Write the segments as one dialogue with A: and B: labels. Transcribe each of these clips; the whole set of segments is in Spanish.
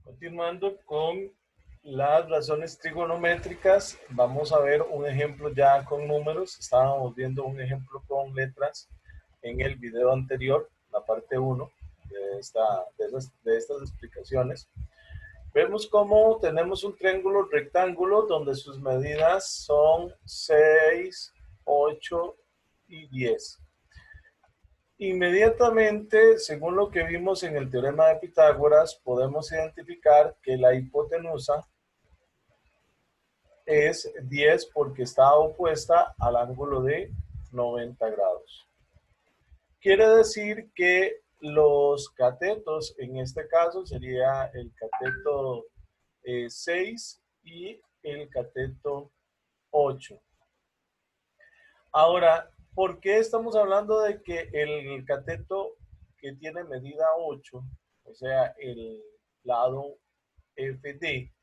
A: Continuando con las razones trigonométricas, vamos a ver un ejemplo ya con números. Estábamos viendo un ejemplo con letras en el video anterior, la parte 1 de estas explicaciones. Vemos cómo tenemos un triángulo rectángulo donde sus medidas son 6, 8 y 10. Inmediatamente, según lo que vimos en el teorema de Pitágoras, podemos identificar que la hipotenusa es 10 porque está opuesta al ángulo de 90 grados. Quiere decir que los catetos, en este caso sería el cateto 6 y el cateto 8. Ahora, ¿por qué estamos hablando de que el cateto que tiene medida 8, o sea, el lado FD,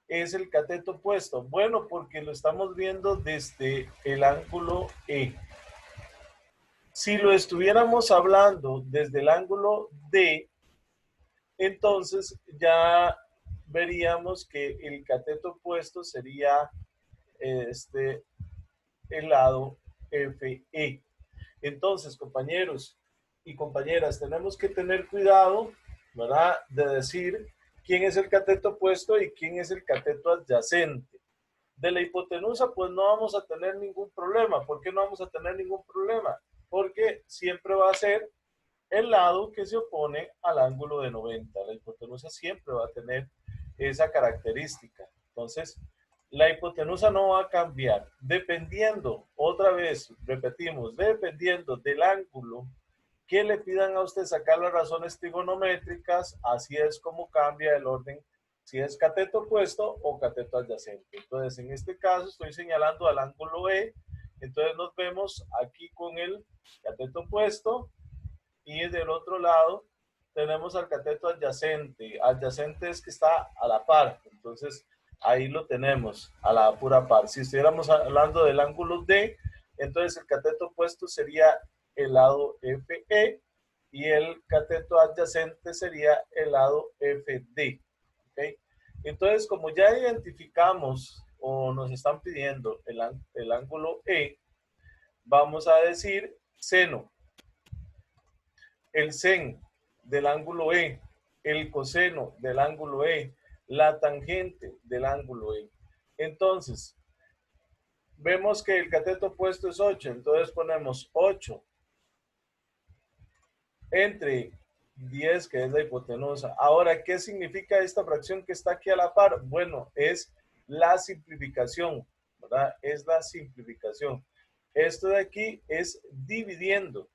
A: es el cateto opuesto? Bueno, porque lo estamos viendo desde el ángulo E. Si lo estuviéramos hablando desde el ángulo D, entonces ya veríamos que el cateto opuesto sería el lado FE. Entonces, compañeros y compañeras, tenemos que tener cuidado, ¿verdad?, de decir quién es el cateto opuesto y quién es el cateto adyacente. De la hipotenusa, pues no vamos a tener ningún problema. ¿Por qué no vamos a tener ningún problema? Porque siempre va a ser el lado que se opone al ángulo de 90. La hipotenusa siempre va a tener esa característica. Entonces, la hipotenusa no va a cambiar. Dependiendo, otra vez, repetimos, dependiendo del ángulo que le pidan a usted sacar las razones trigonométricas, así es como cambia el orden, si es cateto opuesto o cateto adyacente. Entonces, en este caso estoy señalando al ángulo E, entonces nos vemos aquí con el cateto opuesto y del otro lado tenemos al cateto adyacente. Adyacente es que está a la par, entonces ahí lo tenemos, a la pura par. Si estuviéramos hablando del ángulo D, entonces el cateto opuesto sería el lado FE y el cateto adyacente sería el lado FD. ¿Okay? Entonces, como ya identificamos o nos están pidiendo el ángulo E, vamos a decir seno. El sen del ángulo E, el coseno del ángulo E, la tangente del ángulo E. Entonces, vemos que el cateto opuesto es 8, entonces ponemos 8 entre 10, que es la hipotenusa. Ahora, ¿qué significa esta fracción que está aquí a la par? Bueno, es la simplificación, ¿verdad? Es la simplificación. Esto de aquí es dividiendo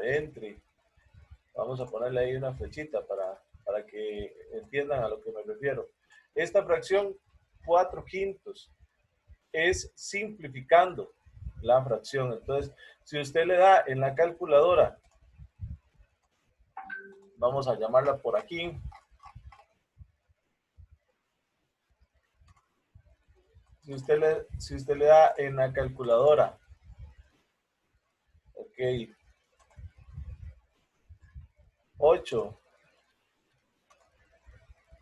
A: entre, vamos a ponerle ahí una flechita para que entiendan a lo que me refiero. Esta fracción 4/5 es simplificando la fracción. Entonces, si usted le da en la calculadora, vamos a llamarla por aquí, si usted le da en la calculadora, ok, 8,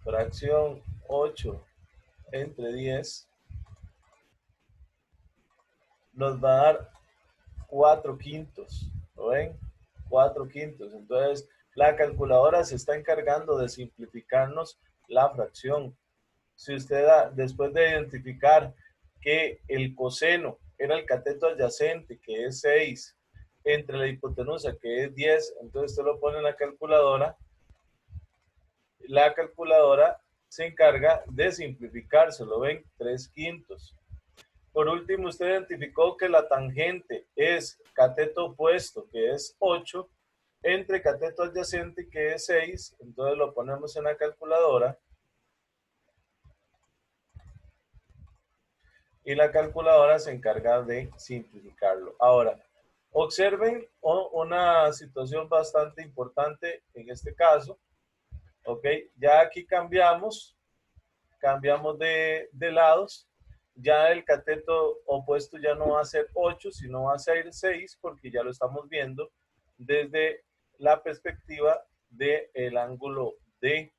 A: fracción 8 entre 10, nos va a dar 4/5, ¿lo ven? 4/5. Entonces, la calculadora se está encargando de simplificarnos la fracción. Si usted después de identificar que el coseno era el cateto adyacente, que es 6, entre la hipotenusa, que es 10, entonces usted lo pone en la calculadora se encarga de simplificarse, lo ven, 3/5. Por último, usted identificó que la tangente es cateto opuesto, que es 8, entre cateto adyacente, que es 6, entonces lo ponemos en la calculadora. Y la calculadora se encarga de simplificarlo. Ahora, observen una situación bastante importante en este caso. Ok, ya aquí cambiamos de lados. Ya el cateto opuesto ya no va a ser 8, sino va a ser 6, porque ya lo estamos viendo desde la perspectiva del ángulo D.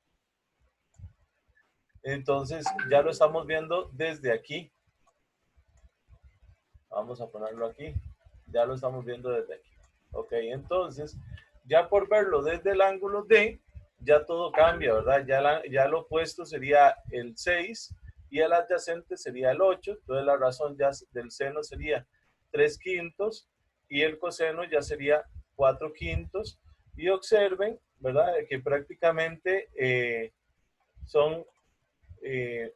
A: Entonces ya lo estamos viendo desde aquí. Vamos a ponerlo aquí. Ya lo estamos viendo desde aquí. Ok, entonces ya por verlo desde el ángulo D, ya todo cambia, ¿verdad? Ya lo opuesto sería el 6 y el adyacente sería el 8. Entonces la razón ya del seno sería 3 quintos y el coseno ya sería 4 quintos. Y observen, ¿verdad? Que prácticamente son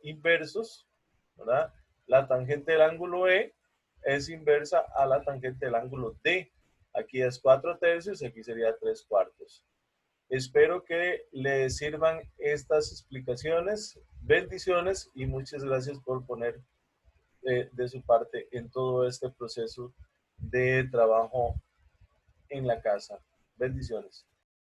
A: inversos, ¿verdad? La tangente del ángulo E es inversa a la tangente del ángulo D. Aquí es 4 tercios, aquí sería 3 cuartos. Espero que les sirvan estas explicaciones. Bendiciones y muchas gracias por poner de su parte en todo este proceso de trabajo en la casa. Bendiciones.